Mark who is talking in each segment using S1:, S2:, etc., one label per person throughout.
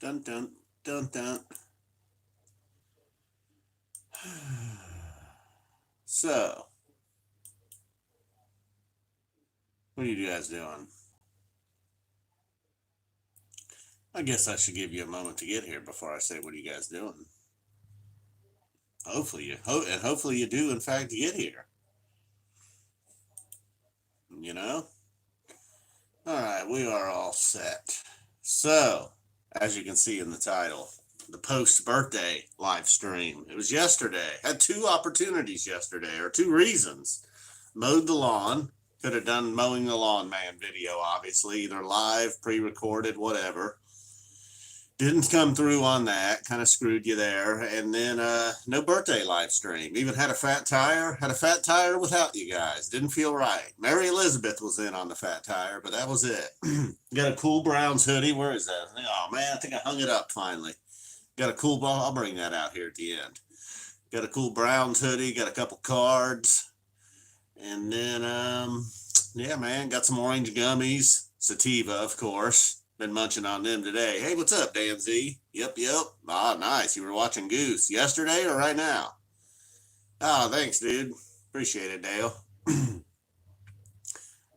S1: Dun dun dun dun. So, what are you guys doing? I guess I should give you a moment to get here before I say what are you guys doing. Hopefully you do in fact get here. You know. All right, we are all set. So, as you can see in the title, the post birthday live stream. It was yesterday. Had two opportunities yesterday, or two reasons. Mowed the lawn. Could have done mowing the lawn man video, obviously, either live, pre-recorded, whatever. Didn't come through on that. Kind of screwed you there. And then no birthday live stream. Even had a fat tire. Had a fat tire without you guys. Didn't feel right. Mary Elizabeth was in on the fat tire, but that was it. Got a cool Browns hoodie. Where is that? Oh man, I think I hung it up finally. Got a cool ball. I'll bring that out here at the end. Got a cool Browns hoodie. Got a couple cards. And then, yeah, man, got some orange gummies. Sativa, of course. Been munching on them today. Hey, what's up, Dan Z? Yep. Ah, nice. You were watching Goose yesterday or right now? Oh, thanks, dude. Appreciate it, Dale.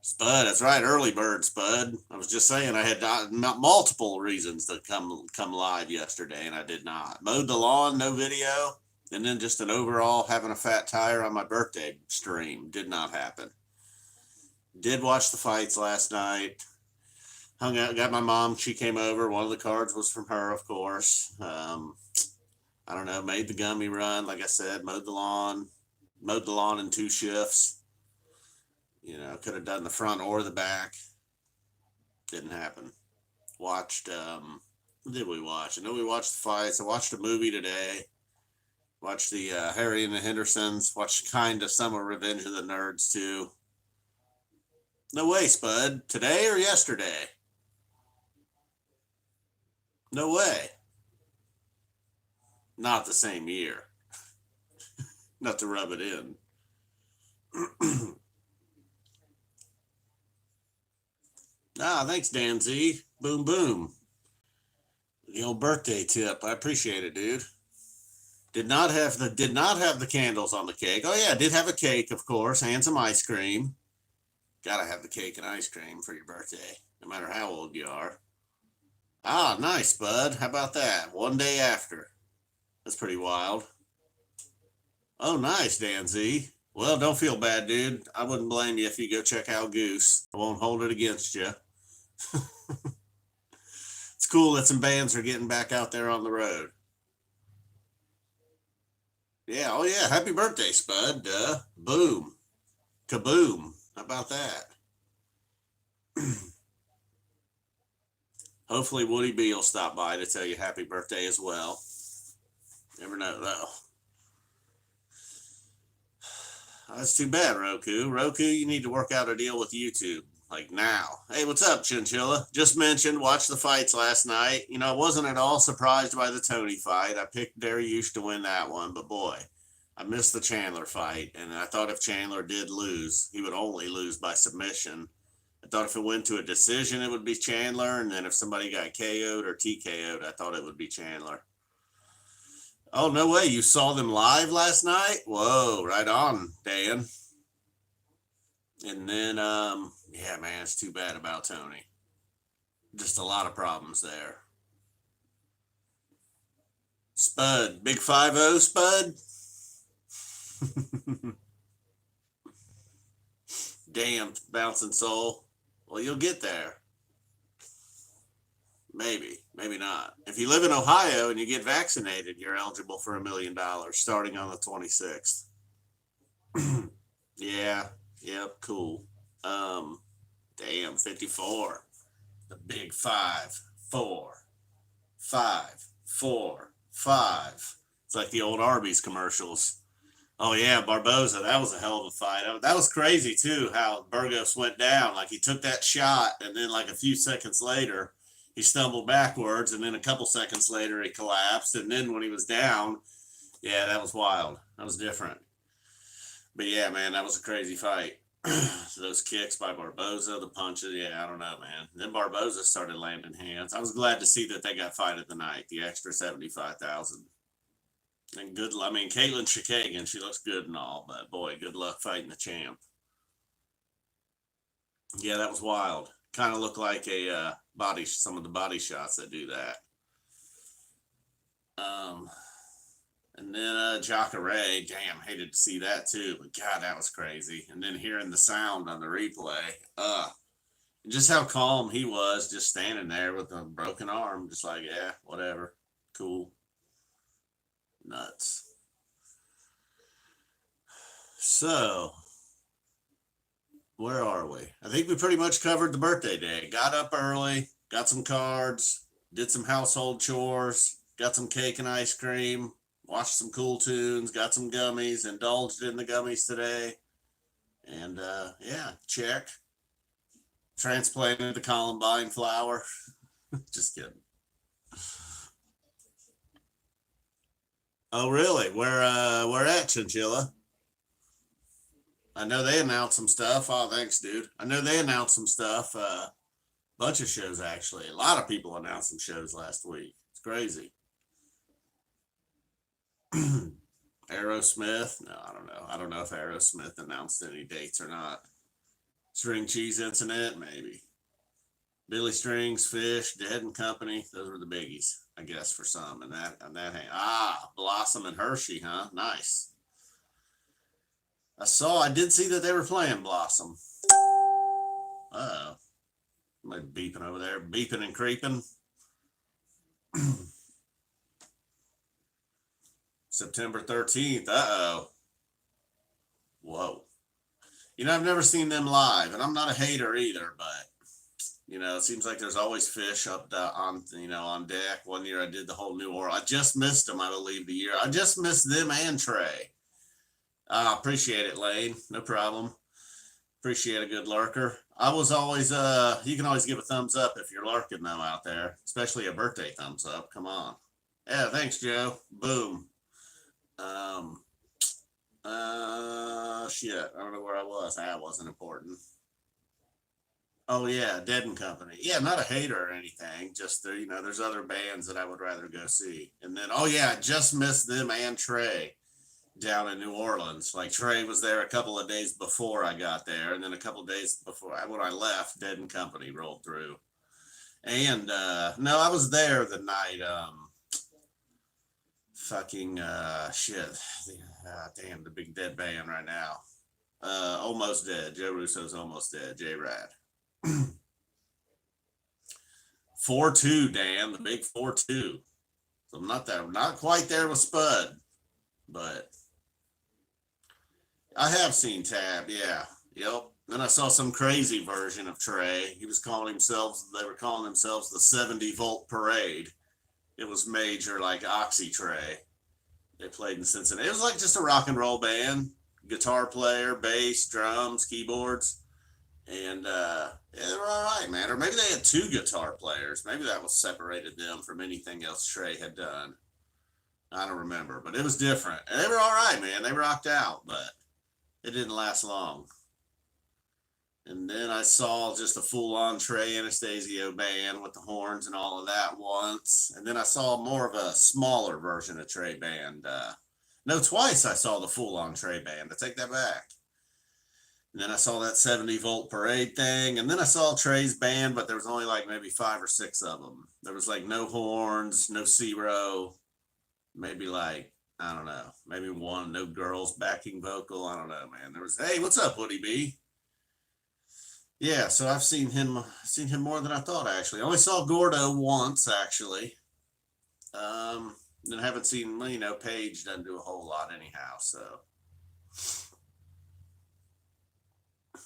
S1: Spud, that's right. Early bird, Spud. I was just saying I had multiple reasons to come live yesterday, and I did not. Mowed the lawn, no video, and then just an overall having a fat tire on my birthday stream. Did not happen. Did watch the fights last night. Hung out, got my mom. She came over. One of the cards was from her, of course. I don't know. Made the gummy run, like I said. Mowed the lawn in 2 shifts. You know, could have done the front or the back. Didn't happen. Watched. What did we watch? I know we watched the fights. I watched a movie today. Watched the Harry and the Hendersons. Watched kind of some of Revenge of the Nerds too. No way, Spud. Today or yesterday? No way. Not the same year. Not to rub it in. Thanks, Dan Z. Boom, boom. The old birthday tip. I appreciate it, dude. Did not have the candles on the cake. Oh yeah, did have a cake, of course, and some ice cream. Gotta have the cake and ice cream for your birthday, no matter how old you are. Ah, nice, bud. How about that? One day after. That's pretty wild. Oh, nice, Dan Z. Well, don't feel bad, dude. I wouldn't blame you if you go check out Goose. I won't hold it against you. It's cool that some bands are getting back out there on the road. Yeah, oh yeah. Happy birthday, Spud. Duh. Boom. Kaboom. How about that? Hopefully Woody B will stop by to tell you happy birthday as well. Never know though. That's too bad, Roku. Roku, you need to work out a deal with YouTube. Like now. Hey, what's up, Chinchilla? Just mentioned, watched the fights last night. You know, I wasn't at all surprised by the Tony fight. I picked Dariush to win that one, but boy, I missed the Chandler fight. And I thought if Chandler did lose, he would only lose by submission. I thought if it went to a decision, it would be Chandler. And then if somebody got KO'd or TKO'd, I thought it would be Chandler. Oh, no way. You saw them live last night? Whoa, right on, Dan. And then, yeah, man, it's too bad about Tony. Just a lot of problems there. Spud, big 5-0, Spud. Damn, bouncing soul. Well, you'll get there. Maybe not. If you live in Ohio and you get vaccinated, you're eligible for $1 million starting on the 26th. Yeah, yep, cool. Damn, 54. The big 5, 4, 5, 4, 5. It's like the old Arby's commercials. Oh yeah, Barboza, that was a hell of a fight. That was crazy too, how Burgos went down. Like he took that shot and then like a few seconds later, he stumbled backwards, and then a couple seconds later he collapsed. And then when he was down, yeah, that was wild. That was different. But yeah, man, that was a crazy fight. Those kicks by Barboza, the punches, yeah, I don't know, man. Then Barboza started landing hands. I was glad to see that they got fight of the night, the extra 75,000. And good, I mean, Caitlin Chikagan, she looks good and all, but boy, good luck fighting the champ. Yeah, that was wild. Kind of looked like a body, some of the body shots that do that. Um, and then Jacare, damn, hated to see that too, but God, that was crazy. And then hearing the sound on the replay, just how calm he was, just standing there with a broken arm, just like, yeah, whatever, cool, nuts. So, where are we? I think we pretty much covered the birthday day. Got up early, got some cards, did some household chores, got some cake and ice cream, watched some cool tunes, got some gummies, indulged in the gummies today. And yeah, check. Transplanted the Columbine flower. Just kidding. Oh, really? Where at, Chinchilla? I know they announced some stuff. Oh, thanks, dude. I know they announced some stuff. Bunch of shows actually. A lot of people announced some shows last week. It's crazy. Aerosmith? No, I don't know. I don't know if Aerosmith announced any dates or not. String Cheese Incident, maybe. Billy Strings, Fish, Dead and Company. Those were the biggies, I guess, for some. And that Blossom and Hershey, huh? Nice. I did see that they were playing Blossom. Uh-oh. Somebody beeping over there, beeping and creeping. September 13th. Uh-oh. Whoa. I've never seen them live, and I'm not a hater either, but it seems like there's always fish up on deck. One year I did the whole New Orleans. I just missed them, I believe, the year. I just missed them and Trey. Appreciate it, Lane. No problem. Appreciate a good lurker. I was always, you can always give a thumbs up if you're lurking, though, out there, especially a birthday thumbs up. Come on. Yeah, thanks, Joe. Boom. Shit. I don't know where I was. That wasn't important. Oh yeah, Dead and Company. Yeah, not a hater or anything. Just there's other bands that I would rather go see. And then, oh yeah, I just missed them and Trey down in New Orleans. Like Trey was there a couple of days before I got there, and then a couple of days before when I left, Dead and Company rolled through. And no, I was there the night. Fucking shit. Damn, the big dead band right now. Almost Dead. Joe Russo's Almost Dead. J Rad. 4-2, Dan, the big 4-2. So I'm not quite there with Spud, but I have seen Tab, yeah. Yep. Then I saw some crazy version of Trey. They were calling themselves the 70-volt parade. It was major, like Oxy Trey. They played in Cincinnati. It was like just a rock and roll band, guitar player, bass, drums, keyboards. And yeah, they were all right, man. Or maybe they had two guitar players. Maybe that was separated them from anything else Trey had done. I don't remember, but it was different. And they were all right, man. They rocked out, but it didn't last long. And then I saw just a full-on Trey Anastasio band with the horns and all of that once. And then I saw more of a smaller version of Trey band. No, twice I saw the full-on Trey band. I take that back. And then I saw that 70-volt parade thing. And then I saw Trey's band, but there was only like maybe 5 or 6 of them. There was like no horns, no zero, maybe like, I don't know, maybe one, no girls backing vocal. I don't know, man. There was, hey, what's up, Woody B? Yeah, so I've seen him more than I thought, actually. I only saw Gordo once, actually. Then haven't seen, Paige doesn't do a whole lot anyhow, so.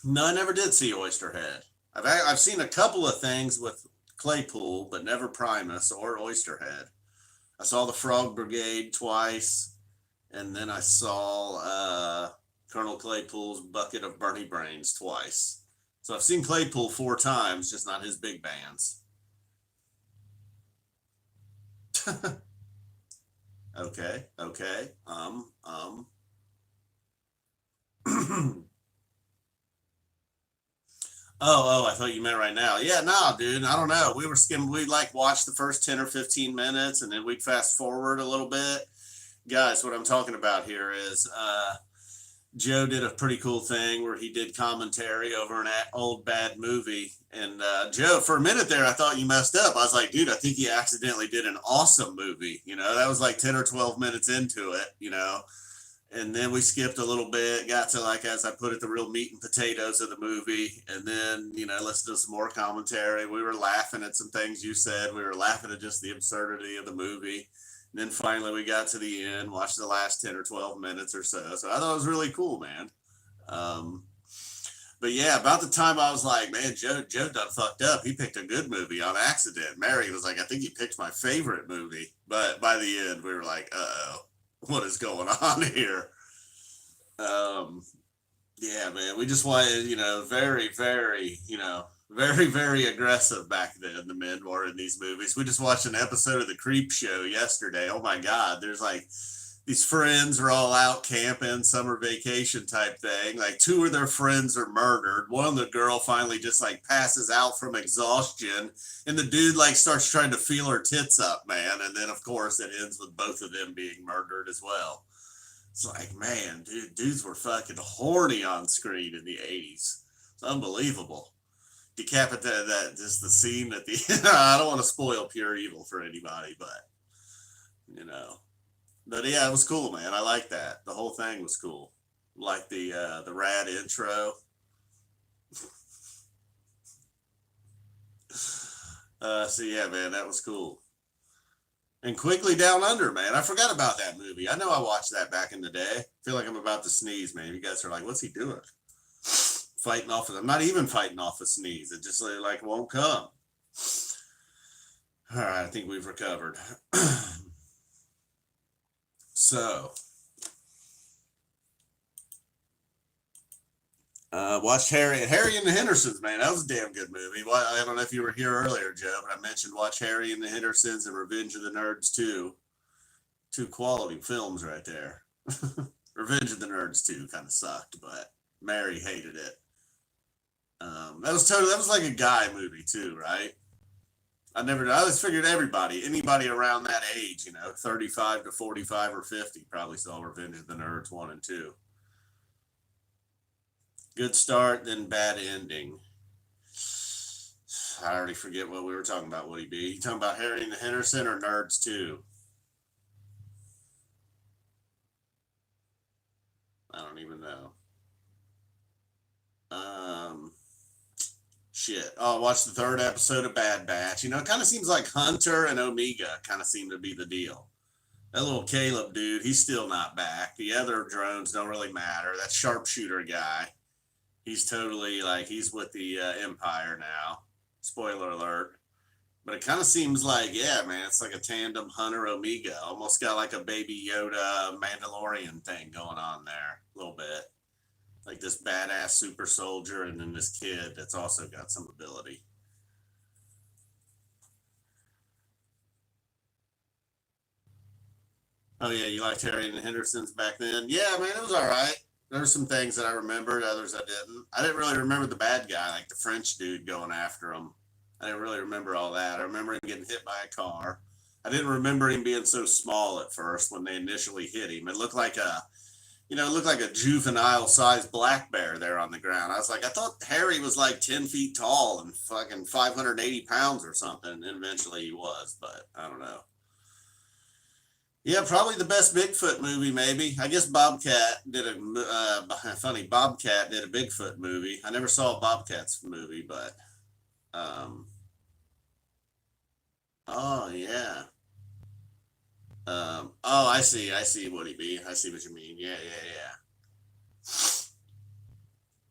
S1: No, I never did see Oysterhead. I've seen a couple of things with Claypool, but never Primus or Oysterhead. I saw the Frog Brigade twice, and then I saw Colonel Claypool's Bucket of Bernie Brains twice. So I've seen Claypool 4 times, just not his big bands. Okay. Oh, I thought you meant right now. Yeah, no, dude, I don't know. We were skimming. We like watched the first 10 or 15 minutes, and then we'd fast forward a little bit. Guys, what I'm talking about here is Joe did a pretty cool thing where he did commentary over an old bad movie. And Joe, for a minute there, I thought you messed up. I was like, dude, I think he accidentally did an awesome movie. That was like 10 or 12 minutes into it. And then we skipped a little bit, got to, like, as I put it, the real meat and potatoes of the movie. And then, listened to some more commentary. We were laughing at some things you said. We were laughing at just the absurdity of the movie. And then finally we got to the end, watched the last 10 or 12 minutes or so. So I thought it was really cool, man. Um, but yeah, about the time I was like, man, Joe done fucked up. He picked a good movie on accident. Mary was like, I think he picked my favorite movie. But by the end, we were like, uh-oh, what is going on here? Um, yeah, man, we just wanted, very, very, very, very aggressive back then. The men were in these movies. We just watched an episode of The Creep Show yesterday. Oh my God, there's like these friends are all out camping, summer vacation type thing. Like two of their friends are murdered. One of the girl finally just like passes out from exhaustion, and the dude like starts trying to feel her tits up, man. And then of course it ends with both of them being murdered as well. It's like, man, dudes were fucking horny on screen in the 80s. It's unbelievable. Decapitate that just the scene at the I don't want to spoil Pure Evil for anybody, but you know. But yeah, it was cool, man. I like that. The whole thing was cool. Like the rad intro. So yeah, man, that was cool. And Quickly Down Under, man. I forgot about that movie. I know I watched that back in the day. I feel like I'm about to sneeze, man. You guys are like, what's he doing? Fighting off of I'm not even fighting off a sneeze. It just like won't come. All right, I think we've recovered. So, watched Harry and the Hendersons, man. That was a damn good movie. Well, I don't know if you were here earlier, Joe, but I mentioned watch Harry and the Hendersons and Revenge of the Nerds 2. Two quality films right there. Revenge of the Nerds 2 kind of sucked, but Mary hated it. That was like a guy movie too, right? I always figured anybody around that age, 35 to 45 or 50 probably saw Revenge of the Nerds 1 and 2. Good start, then bad ending. I already forget what we were talking about, Would he be? You talking about Harry and the Henderson or Nerds 2? I don't even know. Um, Shit. Oh, I watched the third episode of Bad Batch. It kind of seems like Hunter and Omega kind of seem to be the deal. That little Caleb dude, he's still not back. The other drones don't really matter. That sharpshooter guy, he's totally like he's with the Empire now. Spoiler alert. But it kind of seems like, yeah, man, it's like a tandem Hunter Omega. Almost got like a baby Yoda Mandalorian thing going on there a little bit. Like this badass super soldier, and then this kid that's also got some ability. Oh yeah, you liked Harry and the Hendersons back then? Yeah, man, it was all right. There were some things that I remembered, others I didn't. I didn't really remember the bad guy, like the French dude going after him. I didn't really remember all that. I remember him getting hit by a car. I didn't remember him being so small at first when they initially hit him. It looked like a juvenile sized black bear there on the ground. I was like, I thought Harry was like 10 feet tall and fucking 580 pounds or something. And eventually he was, but I don't know. Yeah, probably the best Bigfoot movie, maybe. I guess Bobcat did a Bigfoot movie. I never saw a Bobcat's movie, but um, oh yeah. Oh, I see what he mean. I see what you mean. Yeah, yeah, yeah.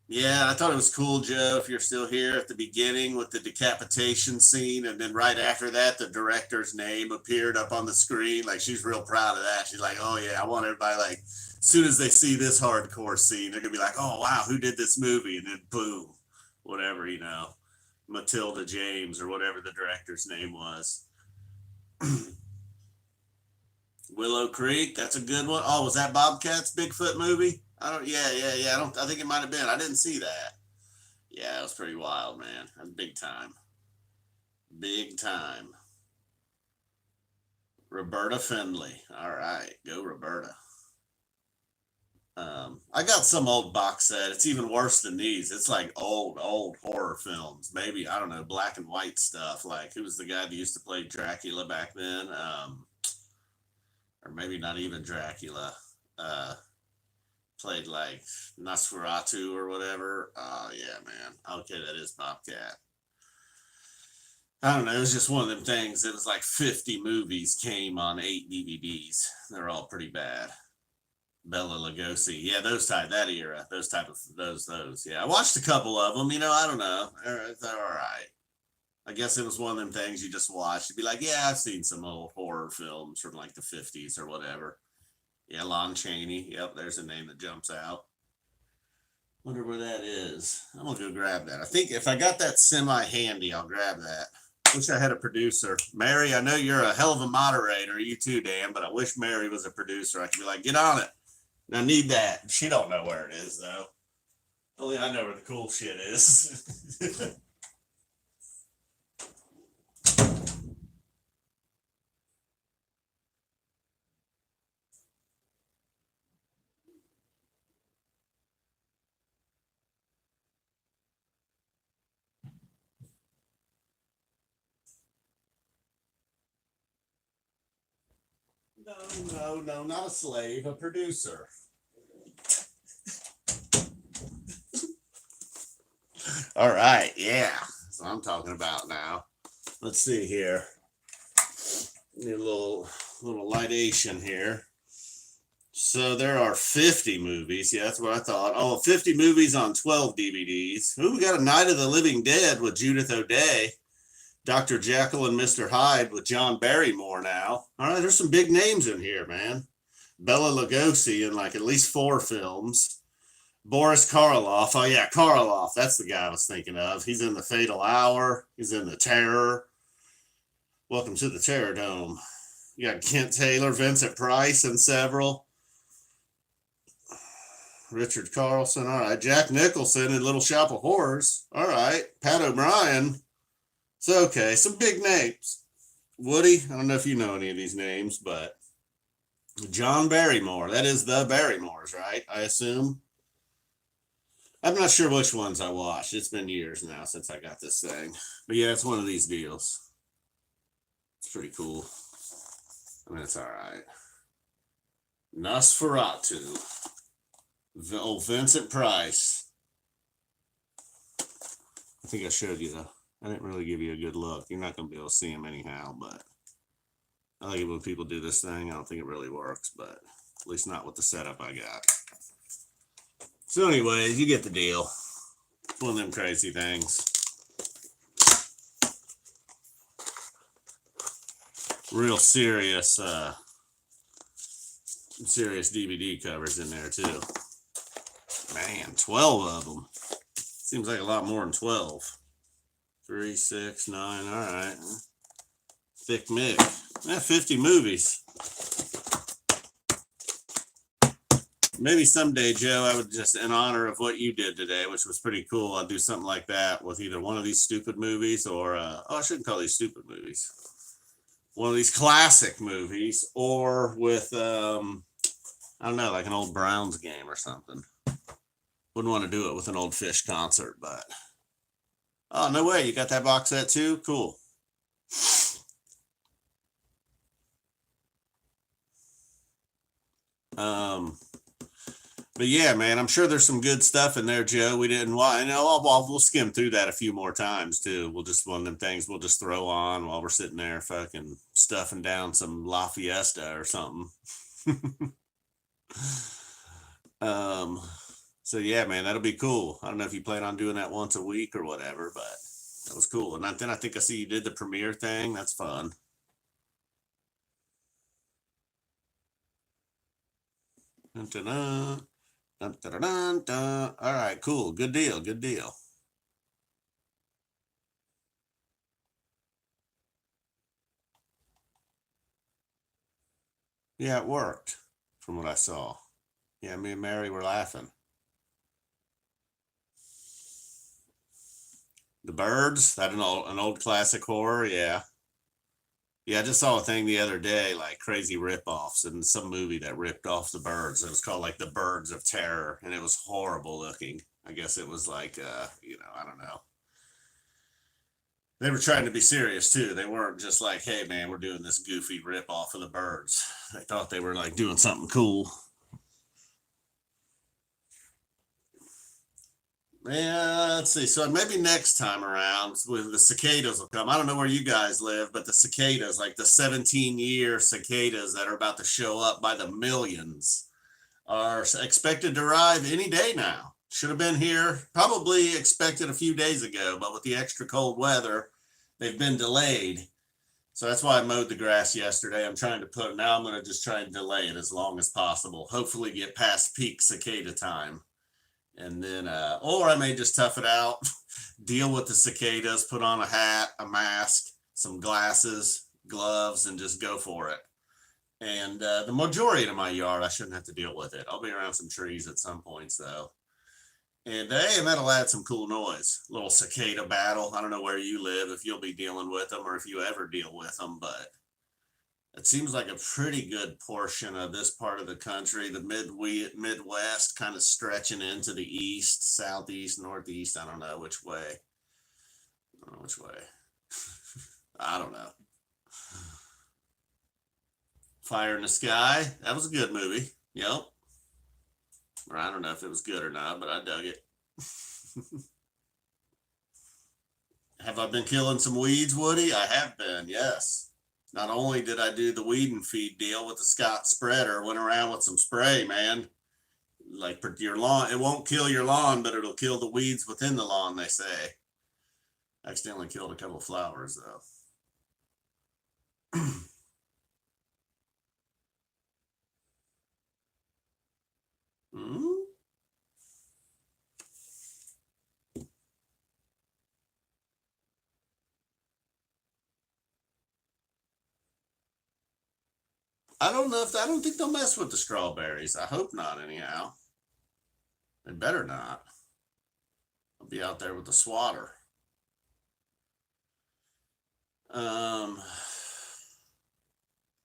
S1: Yeah, I thought it was cool, Joe, if you're still here at the beginning with the decapitation scene. And then right after that, the director's name appeared up on the screen. Like, she's real proud of that. She's like, oh, yeah, I want everybody, like, as soon as they see this hardcore scene, they're going to be like, oh, wow, who did this movie? And then boom, whatever, Matilda James or whatever the director's name was. Willow Creek, that's a good one. Oh, was that Bobcat's Bigfoot movie? I don't. Yeah, yeah, yeah. I don't. I think it might have been. I didn't see that. Yeah, it was pretty wild, man. Big time. Big time. Roberta Findlay. All right, go Roberta. I got some old box set. It's even worse than these. It's like old horror films. Maybe I don't know, black and white stuff. Like who was the guy that used to play Dracula back then? Or maybe not even Dracula. Uh, Played like Nosferatu or whatever. Oh yeah, man. Okay, that is Bobcat. I don't know. It was just one of them things. It was like 50 movies came on 8 DVDs. They're all pretty bad. Bella Lugosi. Yeah, those type that era. Those type of those. Yeah, I watched a couple of them. I don't know. They're all right. I guess it was one of them things you just watched. You'd be like, yeah, I've seen some old horror films from like the 50s or whatever. Yeah, Lon Chaney. Yep, there's a name that jumps out. Wonder where that is. I'm gonna go grab that. I think if I got that semi handy, I'll grab that. Wish I had a producer. Mary, I know you're a hell of a moderator. You too, Dan, but I wish Mary was a producer. I could be like, get on it. I need that. She don't know where it is though. Only I know where the cool shit is. No, not a slave, a producer. All right, yeah. That's what I'm talking about now. Let's see here. Need a little lightation here. So there are 50 movies. Yeah, that's what I thought. Oh, 50 movies on 12 DVDs. Ooh, we got a Night of the Living Dead with Judith O'Dea. Dr. Jekyll and Mr. Hyde with John Barrymore now. All right, there's some big names in here, man. Bella Lugosi in like at least 4 films. Boris Karloff. Oh, yeah, Karloff. That's the guy I was thinking of. He's in The Fatal Hour. He's in The Terror. Welcome to the Terror Dome. You got Kent Taylor, Vincent Price, and several. Richard Carlson. All right. Jack Nicholson in Little Shop of Horrors. All right. Pat O'Brien. So, okay. Some big names. Woody. I don't know if you know any of these names, but John Barrymore. That is the Barrymores, right? I assume. I'm not sure which ones I watched. It's been years now since I got this thing. But yeah, it's one of these deals. It's pretty cool. I mean, it's all right. Nosferatu. Oh, Vincent Price. I think I showed you though. I didn't really give you a good look. You're not going to be able to see him anyhow, but I like it when people do this thing. I don't think it really works, but at least not with the setup I got. So anyways, you get the deal. It's one of them crazy things. Real serious DVD covers in there too. Man, 12 of them. Seems like a lot more than 12. 3, 6, 9. All right. Thick Mick. 50 movies. Maybe someday, Joe, I would just, in honor of what you did today, which was pretty cool, I'll do something like that with either one of these stupid movies or, I shouldn't call these stupid movies. One of these classic movies, or with, I don't know, like an old Browns game or something. Wouldn't want to do it with an old Fish concert, but. Oh, no way. You got that box set too? Cool. But yeah, man, I'm sure there's some good stuff in there, Joe. We didn't want, we'll skim through that a few more times too. We'll just, one of them things we'll just throw on while we're sitting there fucking stuffing down some La Fiesta or something. So yeah, man, that'll be cool. I don't know if you plan on doing that once a week or whatever, but that was cool. And then I think I see you did the premiere thing. That's fun. Dun, dun, dun. Dun, dun, dun, dun. All right, cool. Good deal. Good deal. Yeah, it worked from what I saw. Yeah, me and Mary were laughing. The Birds, that an old classic horror, yeah. Yeah, I just saw a thing the other day, like crazy rip-offs and some movie that ripped off the birds. It was called like the Birds of Terror, and it was horrible looking. I guess it was like I don't know. They were trying to be serious too. They weren't just like, hey man, we're doing this goofy rip off of the birds. They thought they were like doing something cool. Yeah, let's see. So maybe next time around with the cicadas will come. I don't know where you guys live, but the cicadas, like the 17-year cicadas that are about to show up by the millions, are expected to arrive any day now. Should have been here, probably expected a few days ago, but with the extra cold weather, they've been delayed. So that's why I mowed the grass yesterday. I'm trying to put, now I'm going to just try and delay it as long as possible. Hopefully get past peak cicada time. And then, or I may just tough it out, deal with the cicadas, put on a hat, a mask, some glasses, gloves, and just go for it. And the majority of my yard, I shouldn't have to deal with it. I'll be around some trees at some points though. And hey, and that'll add some cool noise. Little cicada battle. I don't know where you live, if you'll be dealing with them or if you ever deal with them, but it seems like a pretty good portion of this part of the country, the Midwest, kind of stretching into the east, southeast, northeast. I don't know which way. I don't know which way. I don't know. Fire in the Sky. That was a good movie. Yep. Or I don't know if it was good or not, but I dug it. Have I been killing some weeds, Woody? I have been, yes. Not only did I do the weed and feed deal with the Scott spreader, went around with some spray, man. Like for your lawn, it won't kill your lawn, but it'll kill the weeds within the lawn, they say. I accidentally killed a couple of flowers, though. Hmm? I don't think they'll mess with the strawberries. I hope not, anyhow. They better not. I'll be out there with the swatter. Um,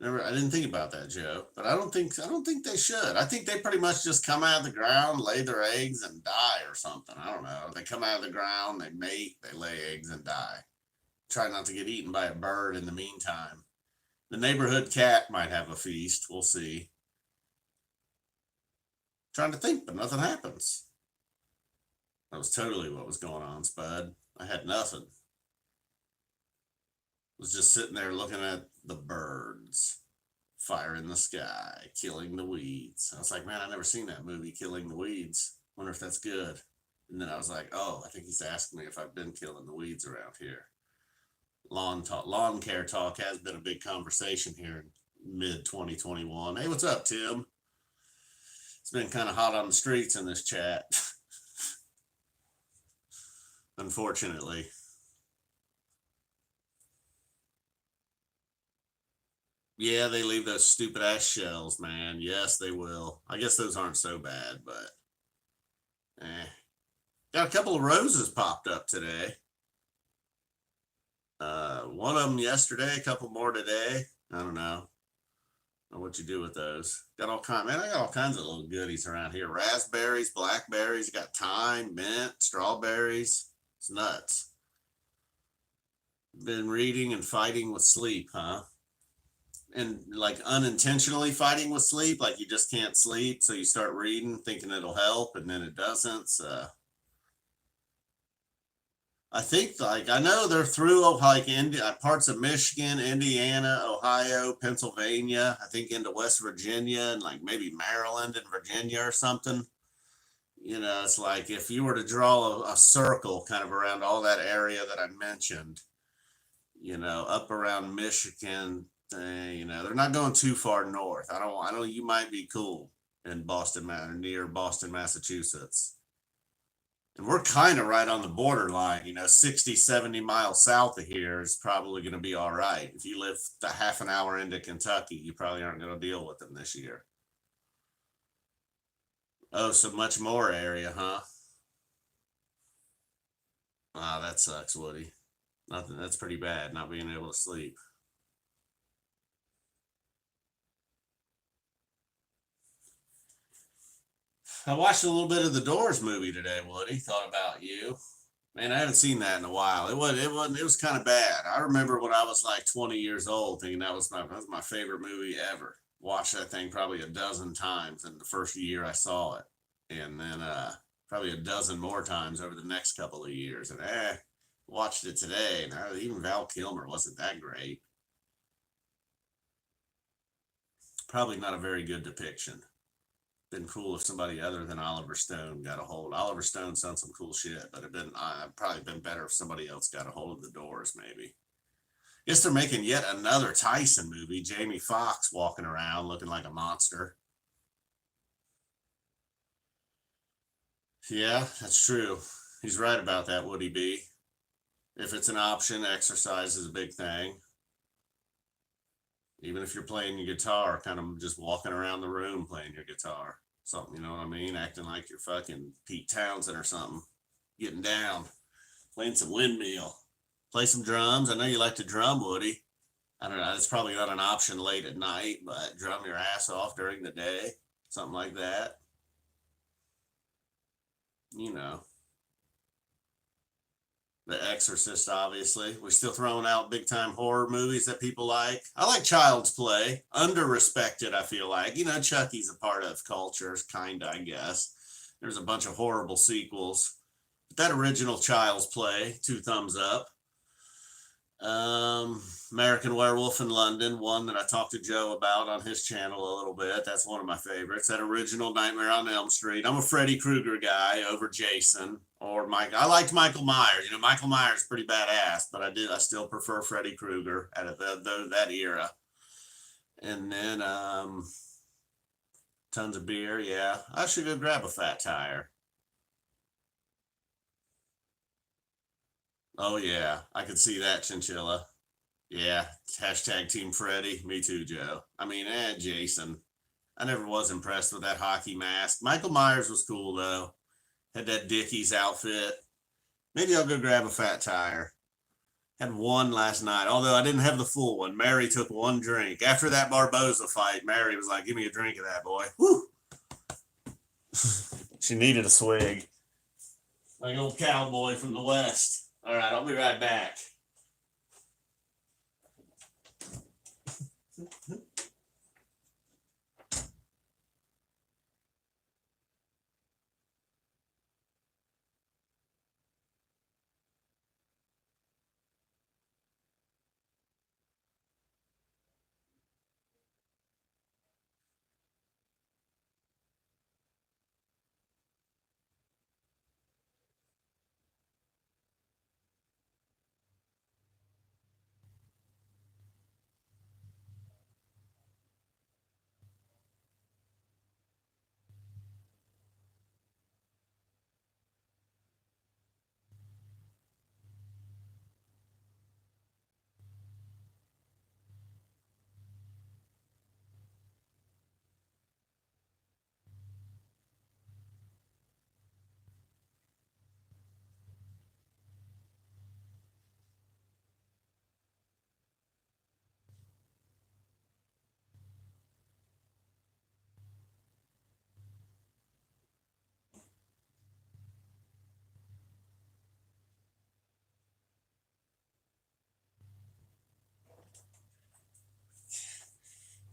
S1: Never, I didn't think about that, Joe. But I don't think they should. I think they pretty much just come out of the ground, lay their eggs, and die or something. I don't know. They come out of the ground, they mate, they lay eggs, and die. Try not to get eaten by a bird in the meantime. The neighborhood cat might have a feast. We'll see. Trying to think, but nothing happens. That was totally what was going on, Spud. I had nothing. Was just sitting there looking at the birds, fire in the sky, killing the weeds. I was like, man, I never seen that movie, Killing the Weeds. Wonder if that's good. And then I was like, oh, I think he's asking me if I've been killing the weeds around here. Lawn talk, lawn care talk has been a big conversation here in mid 2021. Hey, what's up, Tim? It's been kind of hot on the streets in this chat, unfortunately. Yeah, they leave those stupid ass shells, man. Yes, they will. I guess those aren't so bad, but got a couple of roses popped up today. One of them yesterday, a couple more today. I don't know. What you do with those. Got all kind, man. I got all kinds of little goodies around here. Raspberries, blackberries, got thyme, mint, strawberries. It's nuts. Been reading and fighting with sleep, huh? And like unintentionally fighting with sleep, like you just can't sleep, so you start reading thinking it'll help and then it doesn't. So I think like I know they're through like parts of Michigan, Indiana, Ohio, Pennsylvania, I think into West Virginia and like maybe Maryland and Virginia or something. You know, it's like if you were to draw a circle kind of around all that area that I mentioned, you know, up around Michigan, you know, they're not going too far north. I don't, you might be cool in Boston, near Boston, Massachusetts. And we're kind of right on the borderline, you know, 60, 70 miles south of here is probably going to be all right. If you live a half an hour into Kentucky, you probably aren't going to deal with them this year. Oh, so much more area, huh? Ah, that sucks, Woody. Nothing. That's pretty bad. Not being able to sleep. I watched a little bit of the Doors movie today, Woody. Thought about you. Man, I haven't seen that in a while. It was kind of bad. I remember when I was like 20 years old thinking that was my favorite movie ever. Watched that thing probably a dozen times in the first year I saw it. And then probably a dozen more times over the next couple of years. And watched it today, and even Val Kilmer wasn't that great. Probably not a very good depiction. Been cool if somebody other than Oliver Stone got a hold. Oliver Stone's done some cool shit, but probably been better if somebody else got a hold of the Doors, maybe. Guess they're making yet another Tyson movie. Jamie Foxx walking around looking like a monster. Yeah, that's true. He's right about that, would he be? If it's an option, exercise is a big thing. Even if you're playing your guitar, kind of just walking around the room playing your guitar. Something, you know what I mean? Acting like you're fucking Pete Townsend or something. Getting down, playing some windmill. Play some drums. I know you like to drum, Woody. I don't know. It's probably not an option late at night, but drum your ass off during the day. Something like that. You know. The Exorcist, obviously. We're still throwing out big time horror movies that people like. I like Child's Play. Under respected, I feel like. You know, Chucky's a part of culture, kind of, I guess. There's a bunch of horrible sequels. But that original Child's Play, 2 thumbs up. American Werewolf in London, one that I talked to Joe about on his channel a little bit. That's one of my favorites. That original Nightmare on Elm Street. I'm a Freddy Krueger guy over Jason or Mike. I liked Michael Myers. You know, Michael Myers is pretty badass, but I still prefer Freddy Krueger out of that era. And then tons of beer. Yeah, I should go grab a fat tire. Oh yeah, I could see that, Chinchilla. Yeah, hashtag Team Freddy. Me too, Joe. I mean, Jason. I never was impressed with that hockey mask. Michael Myers was cool though. Had that Dickies outfit. Maybe I'll go grab a fat tire. Had one last night, although I didn't have the full one. Mary took one drink. After that Barboza fight, Mary was like, give me a drink of that, boy. Woo! She needed a swig. Like an old cowboy from the West. All right, I'll be right back.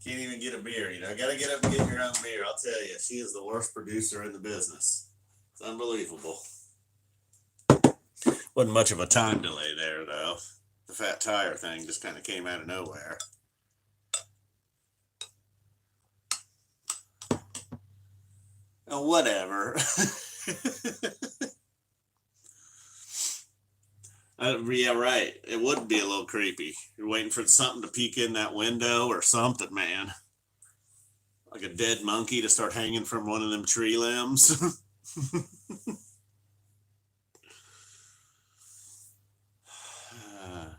S1: Can't even get a beer, you know. Gotta get up and get your own beer. I'll tell you, she is the worst producer in the business. It's unbelievable. Wasn't much of a time delay there, though. The fat tire thing just kind of came out of nowhere. Oh, whatever. Yeah, right. It would be a little creepy. You're waiting for something to peek in that window or something, man. Like a dead monkey to start hanging from one of them tree limbs.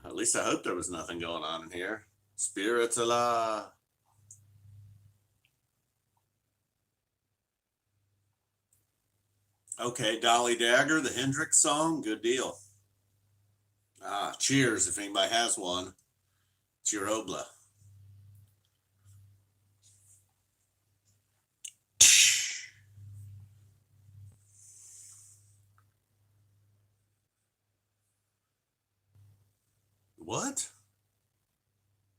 S1: At least I hope there was nothing going on in here. Spirits alive. Okay, Dolly Dagger, the Hendrix song, good deal. Cheers if anybody has one. Cheerobla. What?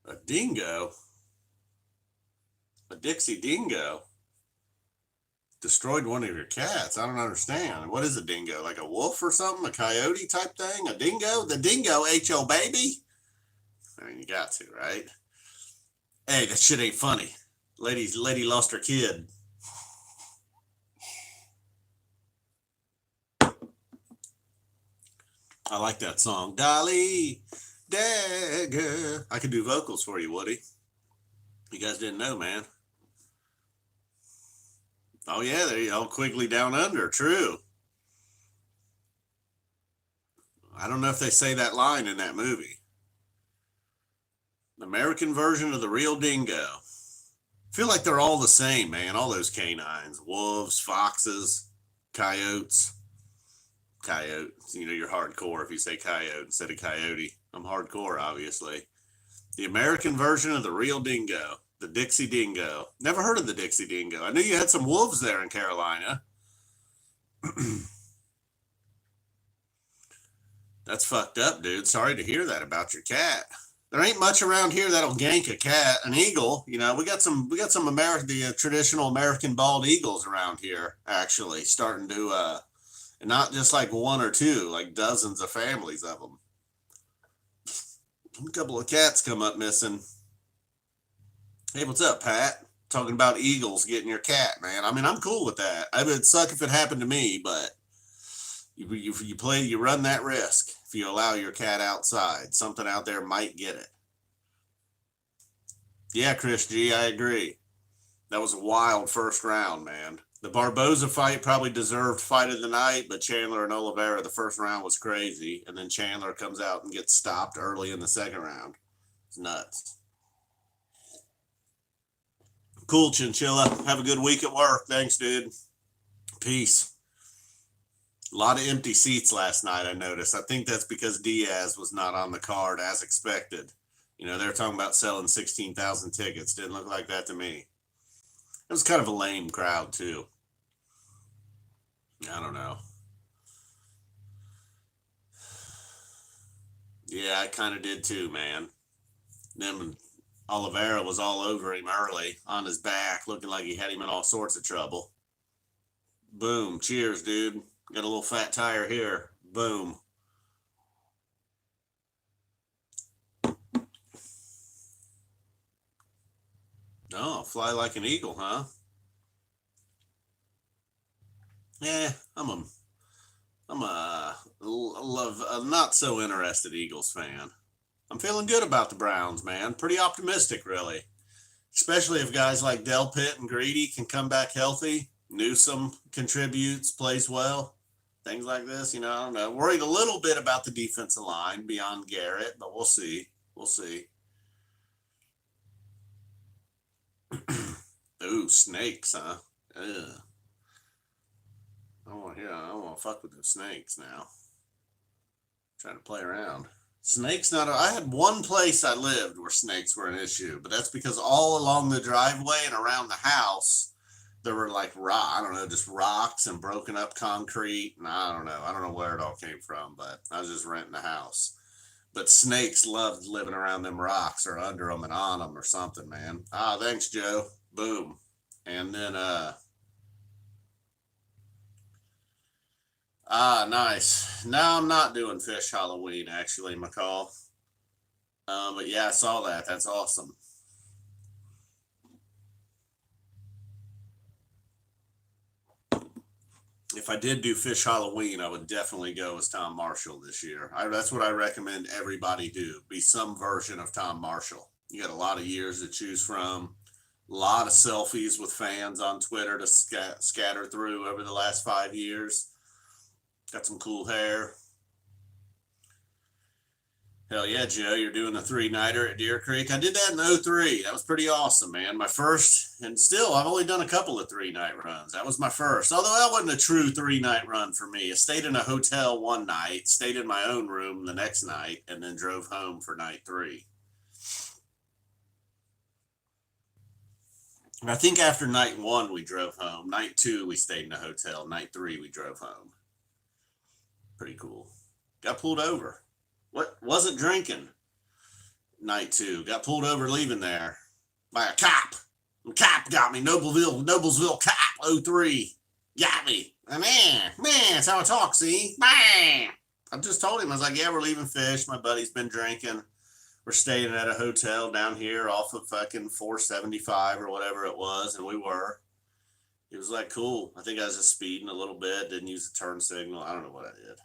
S1: A dingo? A Dixie dingo? Destroyed one of your cats. I don't understand. What is a dingo? Like a wolf or something? A coyote type thing? A dingo? The dingo ate your baby? I mean, you got to, right? Hey, that shit ain't funny. Lady lost her kid. I like that song. Dolly Dagger. I could do vocals for you, Woody. You guys didn't know, man. Oh, yeah, there you go. Quigley Down Under. True. I don't know if they say that line in that movie. American version of the real dingo. I feel like they're all the same, man. All those canines. Wolves, foxes, coyotes. Coyotes. You know, you're hardcore if you say coyote instead of coyote. I'm hardcore, obviously. The American version of the real dingo. The Dixie dingo. Never heard of the Dixie dingo. I knew you had some wolves there in Carolina. That's fucked up, dude. Sorry to hear that about your cat. There ain't much around here that'll gank a cat. An eagle, you know, we got some the traditional American bald eagles around here, actually, starting to and not just like one or two, like dozens of families of them. A couple of cats come up missing. Hey, what's up, Pat? Talking about eagles getting your cat, man. I mean, I'm cool with that. I would suck if it happened to me, but you run that risk if you allow your cat outside. Something out there might get it. Yeah, Chris G, I agree. That was a wild first round, man. The Barboza fight probably deserved fight of the night, but Chandler and Oliveira, the first round was crazy. And then Chandler comes out and gets stopped early in the second round. It's nuts. Cool, Chinchilla. Have a good week at work. Thanks, dude. Peace. A lot of empty seats last night, I noticed. I think that's because Diaz was not on the card as expected. You know, they're talking about selling 16,000 tickets. Didn't look like that to me. It was kind of a lame crowd, too. I don't know. Yeah, I kind of did too, man. Then Oliveira was all over him early, on his back, looking like he had him in all sorts of trouble. Boom. Cheers, dude. Got a little fat tire here. Boom. Oh, fly like an eagle, huh? Yeah, I'm a not so interested Eagles fan. I'm feeling good about the Browns, man. Pretty optimistic, really. Especially if guys like Del Pitt and Greedy can come back healthy. Newsom contributes, plays well. Things like this, you know, I don't know. Worried a little bit about the defensive line beyond Garrett, but we'll see. We'll see. Ooh, snakes, huh? Ugh. I don't want to fuck with those snakes now. Trying to play around. Snakes not. I had one place I lived where snakes were an issue, but that's because all along the driveway and around the house there were like I don't know, just rocks and broken up concrete, and I don't know where it all came from, but I was just renting a house. But snakes loved living around them rocks or under them and on them or something, man. Thanks, Joe. Boom. And then nice. Now I'm not doing fish Halloween, actually, McCall. But yeah, I saw that. That's awesome. If I did do fish Halloween, I would definitely go as Tom Marshall this year. That's what I recommend everybody do. Be some version of Tom Marshall. You got a lot of years to choose from. A lot of selfies with fans on Twitter to scatter through over the last 5 years. Got some cool hair. Hell yeah, Joe, you're doing a three-nighter at Deer Creek. I did that in '03. That was pretty awesome, man. My first, and still, I've only done a couple of three-night runs. That was my first, although that wasn't a true three-night run for me. I stayed in a hotel one night, stayed in my own room the next night, and then drove home for night three. I think after night one, we drove home. Night two, we stayed in a hotel. Night three, we drove home. Pretty cool. Got pulled over. What? Wasn't drinking. Night two. Got pulled over leaving there by a cop. The cop got me. Noblesville cop, '03. Got me. Man, that's how I talk, see? Man. I just told him, I was like, yeah, we're leaving fish. My buddy's been drinking. We're staying at a hotel down here off of fucking 475 or whatever it was, and we were. He was like, cool. I think I was just speeding a little bit, didn't use the turn signal. I don't know what I did.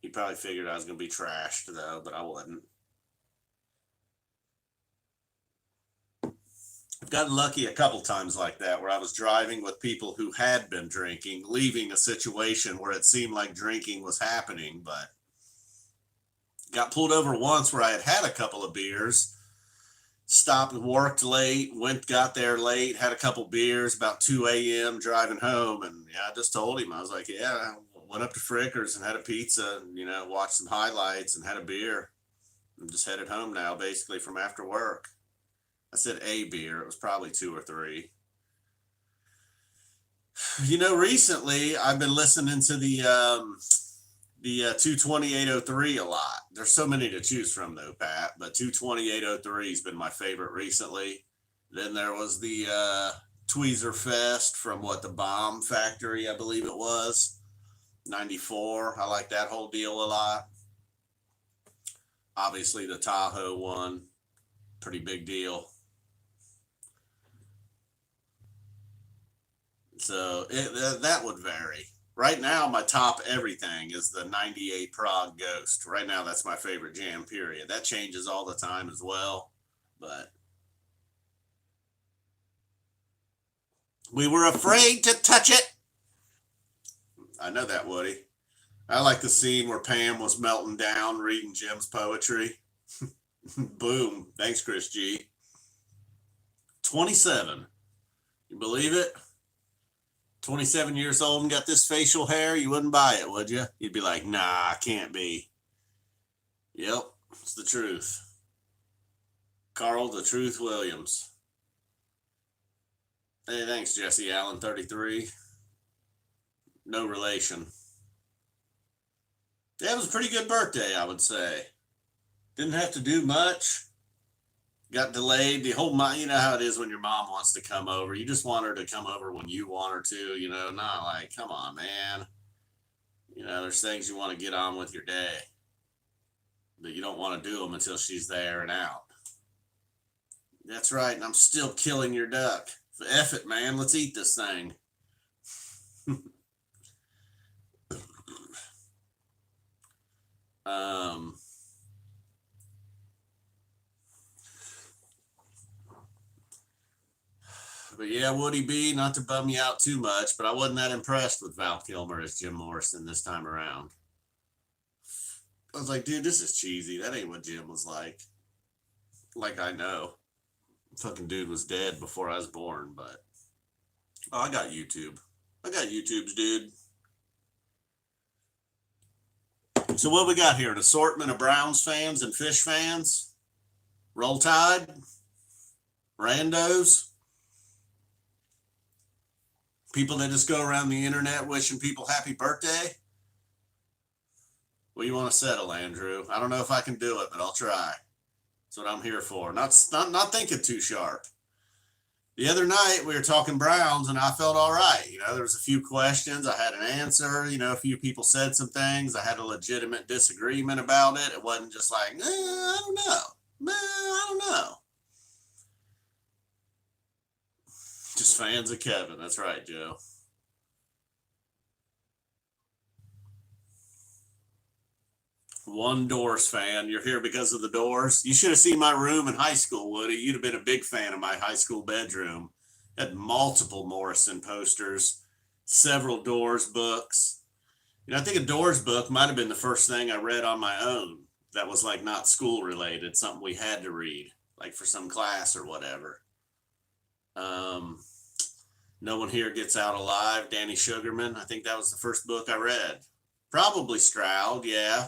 S1: He probably figured I was going to be trashed, though, but I wasn't. I've gotten lucky a couple times like that where I was driving with people who had been drinking, leaving a situation where it seemed like drinking was happening, but got pulled over once where I had a couple of beers, stopped, worked late, got there late, had a couple beers, about 2 a.m. driving home. And yeah, I just told him, I was like, yeah, I went up to Frickers and had a pizza and, watched some highlights and had a beer. I'm just headed home now, basically from after work. I said a beer. It was probably 2 or 3. Recently I've been listening to the 22803 a lot. There's so many to choose from though, Pat, but 22803 has been my favorite recently. Then there was the Tweezer Fest from the Bomb Factory, I believe it was, 94. I like that whole deal a lot. Obviously the Tahoe one, pretty big deal. So that would vary. Right now, my top everything is the 98 Prague Ghost. Right now, that's my favorite jam, period. That changes all the time as well. But we were afraid to touch it. I know that, Woody. I like the scene where Pam was melting down reading Jim's poetry. Boom. Thanks, Chris G. 27. You believe it? 27 years old and got this facial hair, you wouldn't buy it, would you? You'd be like, nah, can't be. Yep, it's the truth. Carl the Truth Williams. Hey, thanks, Jesse Allen, 33. No relation. Yeah, it was a pretty good birthday, I would say. Didn't have to do much. Got delayed. The whole, you know how it is when your mom wants to come over. You just want her to come over when you want her to, not like, come on, man. There's things you want to get on with your day, but you don't want to do them until she's there and out. That's right. And I'm still killing your duck. F it, man. Let's eat this thing. But yeah, Woody B, not to bum you out too much, but I wasn't that impressed with Val Kilmer as Jim Morrison this time around. I was like, dude, this is cheesy. That ain't what Jim was like. Like, I know. Fucking dude was dead before I was born, but I got YouTube. I got YouTubes, dude. So what we got here? An assortment of Browns fans and Fish fans? Roll Tide? Randos? People that just go around the internet wishing people happy birthday? What do you want to settle, Andrew? I don't know if I can do it, but I'll try. That's what I'm here for. Not thinking too sharp. The other night we were talking Browns and I felt all right. There was a few questions. I had an answer. A few people said some things. I had a legitimate disagreement about it. It wasn't just like, I don't know. I don't know. Just fans of Kevin. That's right, Joe. One Doors fan. You're here because of the Doors. You should have seen my room in high school, Woody. You'd have been a big fan of my high school bedroom. It had multiple Morrison posters, several Doors books. I think a Doors book might have been the first thing I read on my own. that was like not school related, something we had to read, like for some class or whatever. Um, No One Here Gets Out Alive, Danny Sugarman. I think that was the first book I read. Probably Stroud, yeah.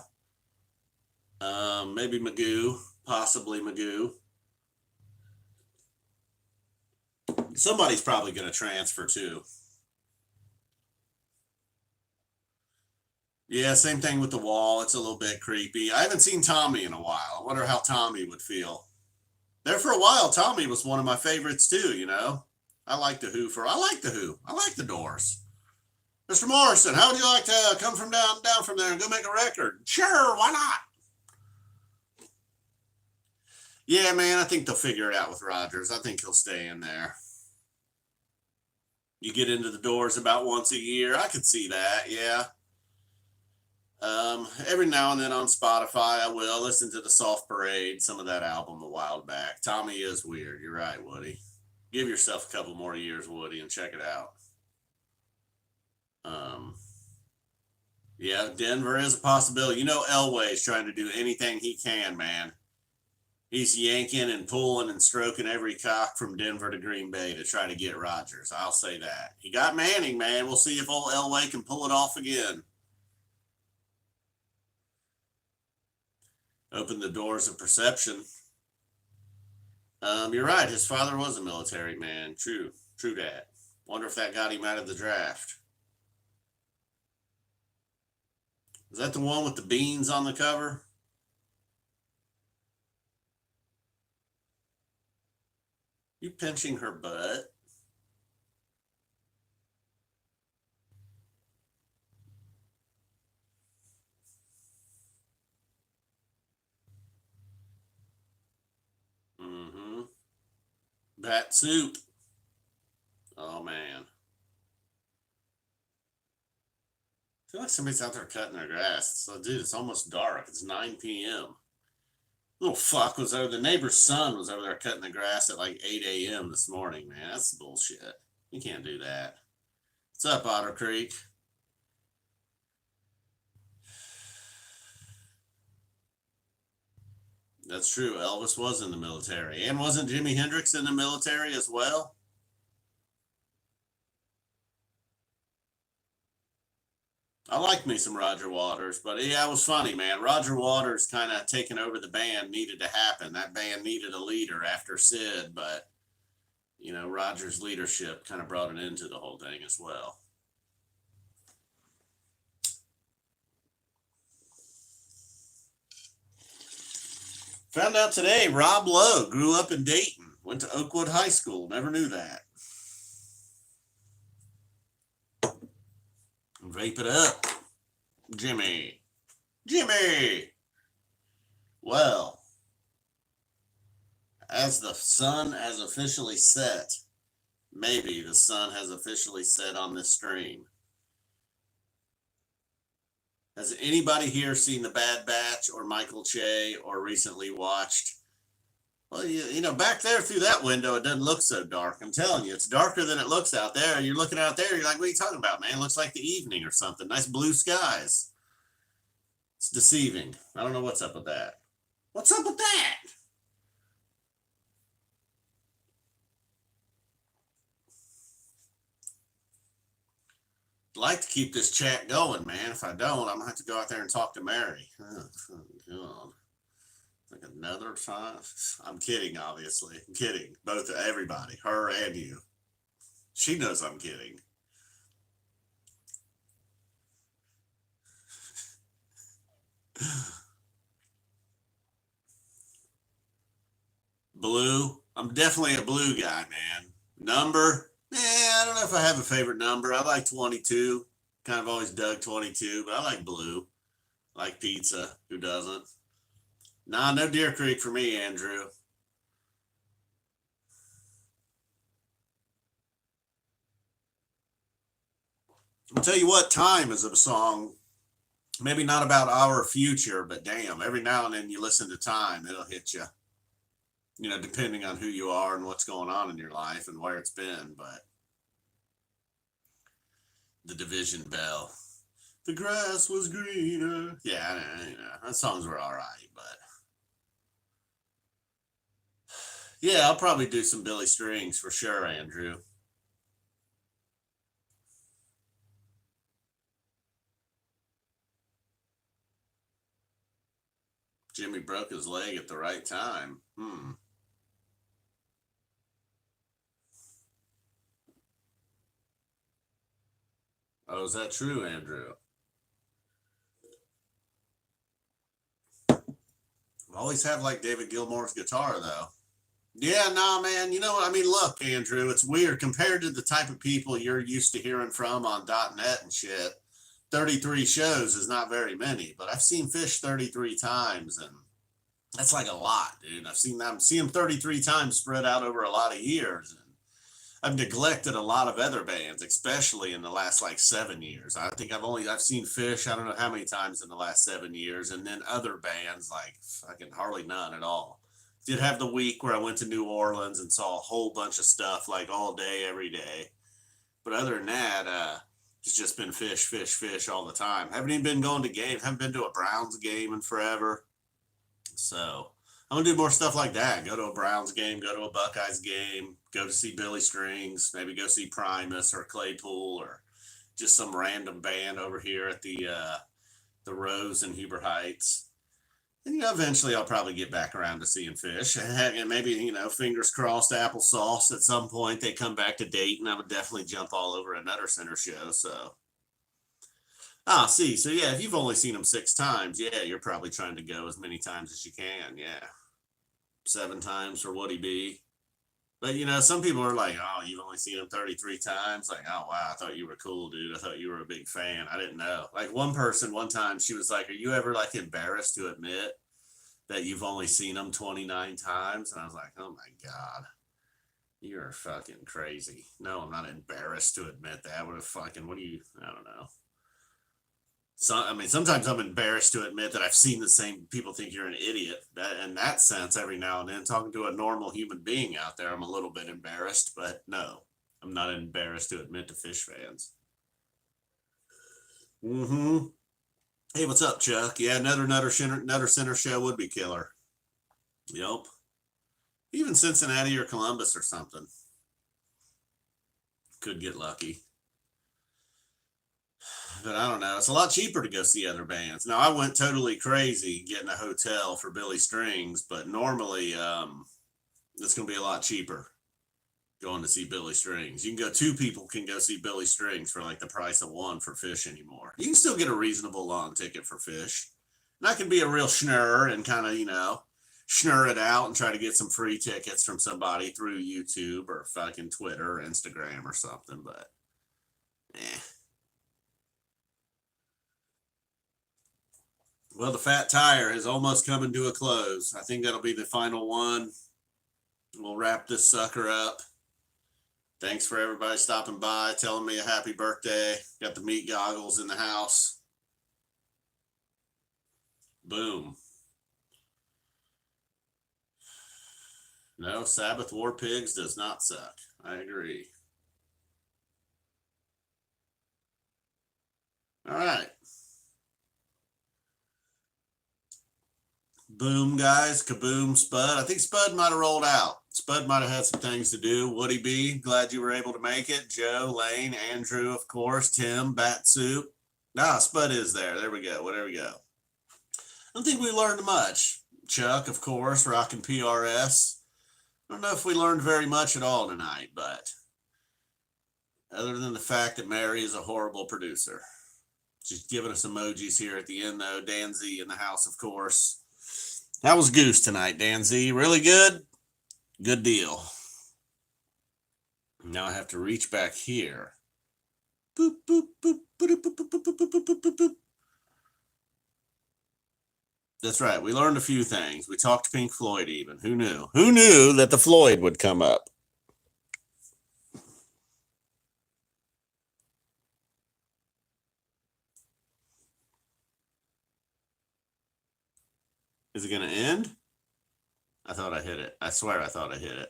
S1: Maybe Magoo, possibly Magoo. Somebody's probably going to transfer too. Yeah, same thing with The Wall. It's a little bit creepy. I haven't seen Tommy in a while. I wonder how Tommy would feel. There for a while, Tommy was one of my favorites too, you know. I like the Who for I like the Who. I like the Doors. Mr. Morrison, how would you like to come from down from there and go make a record? Sure, why not? Yeah, man, I think they'll figure it out with Rogers. I think he'll stay in there. You get into the Doors about once a year. I could see that, yeah. Every now and then on Spotify, I will listen to the Soft Parade, some of that album a while back. Tommy is weird. You're right, Woody. Give yourself a couple more years, Woody, and check it out. Yeah, Denver is a possibility. You know, Elway's trying to do anything he can, man. He's yanking and pulling and stroking every cock from Denver to Green Bay to try to get Rodgers. I'll say that. He got Manning, man. We'll see if old Elway can pull it off again. Open the doors of perception. You're right. His father was a military man. True that. Wonder if that got him out of the draft. Is that the one with the beans on the cover? You pinching her butt? Mm-hmm. Bat soup. Oh, man. I feel like somebody's out there cutting their grass. So, dude, it's almost dark. It's 9 p.m. Little fuck was over. The neighbor's son was over there cutting the grass at like 8 a.m. this morning, man. That's bullshit. You can't do that. What's up, Otter Creek? That's true. Elvis was in the military. And wasn't Jimi Hendrix in the military as well? I like me some Roger Waters, but yeah, it was funny, man. Roger Waters kind of taking over the band needed to happen. That band needed a leader after Sid, but you know, Roger's leadership kind of brought an end to the whole thing as well. Found out today Rob Lowe grew up in Dayton, went to Oakwood High School. Never knew that. Vape it up. Jimmy. Jimmy. Well, as the sun has officially set, maybe the sun has officially set on this stream. Has anybody here seen The Bad Batch or Michael Che or recently watched? Well, you know, back there through that window, it doesn't look so dark. I'm telling you, it's darker than it looks out there. You're looking out there, you're like, what are you talking about, man? It looks like the evening or something. Nice blue skies. It's deceiving. I don't know what's up with that. What's up with that? I'd like to keep this chat going, man. If I don't, I'm gonna have to go out there and talk to Mary. Oh, God. Like another time. I'm kidding, obviously. I'm kidding. Both everybody, her and you. She knows I'm kidding. Blue. I'm definitely a blue guy, man. Number. I don't know if I have a favorite number. I like 22. Kind of always dug 22, but I like blue. I like pizza. Who doesn't? Nah, no Deer Creek for me, Andrew. I'll tell you what, Time is a song, maybe not about our future, but damn, every now and then you listen to Time, it'll hit you. You know, depending on who you are and what's going on in your life and where it's been. But the Division Bell. The grass was greener. Yeah, that songs were all right, but yeah, I'll probably do some Billy Strings for sure, Andrew. Jimmy broke his leg at the right time. Oh, is that true, Andrew? I always have like David Gilmour's guitar though. Yeah, nah, man. You know what I mean? Look, Andrew, it's weird compared to the type of people you're used to hearing from on .net and shit. 33 shows is not very many, but I've seen Fish 33 times, and that's like a lot, dude. I've seen them 33 times spread out over a lot of years. And I've neglected a lot of other bands, especially in the last like 7 years. I think I've seen Fish, I don't know how many times in the last 7 years, and then other bands like fucking hardly none at all. Did have the week where I went to New Orleans and saw a whole bunch of stuff like all day, every day. But other than that, it's just been Fish, Fish, Fish all the time. Haven't even been going to games. Haven't been to a Browns game in forever. So I'm gonna do more stuff like that. Go to a Browns game, go to a Buckeyes game, go to see Billy Strings, maybe go see Primus or Claypool or just some random band over here at the Rose in Huber Heights. And eventually I'll probably get back around to seeing Fish. And maybe, fingers crossed, applesauce at some point they come back to Dayton. I would definitely jump all over another center show. So see. So yeah, if you've only seen him 6 times, yeah, you're probably trying to go as many times as you can. Yeah. 7 times for Woody B. But some people are like, oh, you've only seen him 33 times. Like, oh wow, I thought you were cool, dude. I thought you were a big fan. I didn't know. Like one person one time, she was like, are you ever like embarrassed to admit that you've only seen him 29 times? And I was like, oh my God. You're fucking crazy. No, I'm not embarrassed to admit that. What do you, I don't know. So, I mean, sometimes I'm embarrassed to admit that I've seen the same people think you're an idiot. That, in that sense, every now and then, talking to a normal human being out there, I'm a little bit embarrassed, but no, I'm not embarrassed to admit to Fish fans. Mm-hmm. Hey, what's up, Chuck? Yeah, another center show would be killer. Yep. Even Cincinnati or Columbus or something could get lucky. But I don't know. It's a lot cheaper to go see other bands. Now I went totally crazy getting a hotel for Billy Strings, but normally it's going to be a lot cheaper going to see Billy Strings. You can go, 2 people can go see Billy Strings for like the price of one for Fish anymore. You can still get a reasonable long ticket for Fish. And I can be a real schnurr and kind of, schnurr it out and try to get some free tickets from somebody through YouTube or fucking Twitter or Instagram or something, but eh. Well, the Fat Tire is almost coming to a close. I think that'll be the final one. We'll wrap this sucker up. Thanks for everybody stopping by, telling me a happy birthday. Got the meat goggles in the house. Boom. No, Sabbath War Pigs does not suck. I agree. All right. Boom, guys. Kaboom, Spud. I think Spud might have rolled out. Spud might have had some things to do. Woody B, glad you were able to make it. Joe, Lane, Andrew, of course, Tim, Bat Soup. Spud is there. There we go. There we go. I don't think we learned much. Chuck, of course, rocking PRS. I don't know if we learned very much at all tonight, but other than the fact that Mary is a horrible producer. She's giving us emojis here at the end, though. Dan Z in the house, of course. That was Goose tonight, Dan Z. Really good? Good deal. Now I have to reach back here. Boop, boop, boop, boop, boop, boop, boop, boop, boop, boop, boop, boop. That's right. We learned a few things. We talked to Pink Floyd even. Who knew? Who knew that the Floyd would come up? Is it going to end? I thought I hit it. I swear I thought I hit it.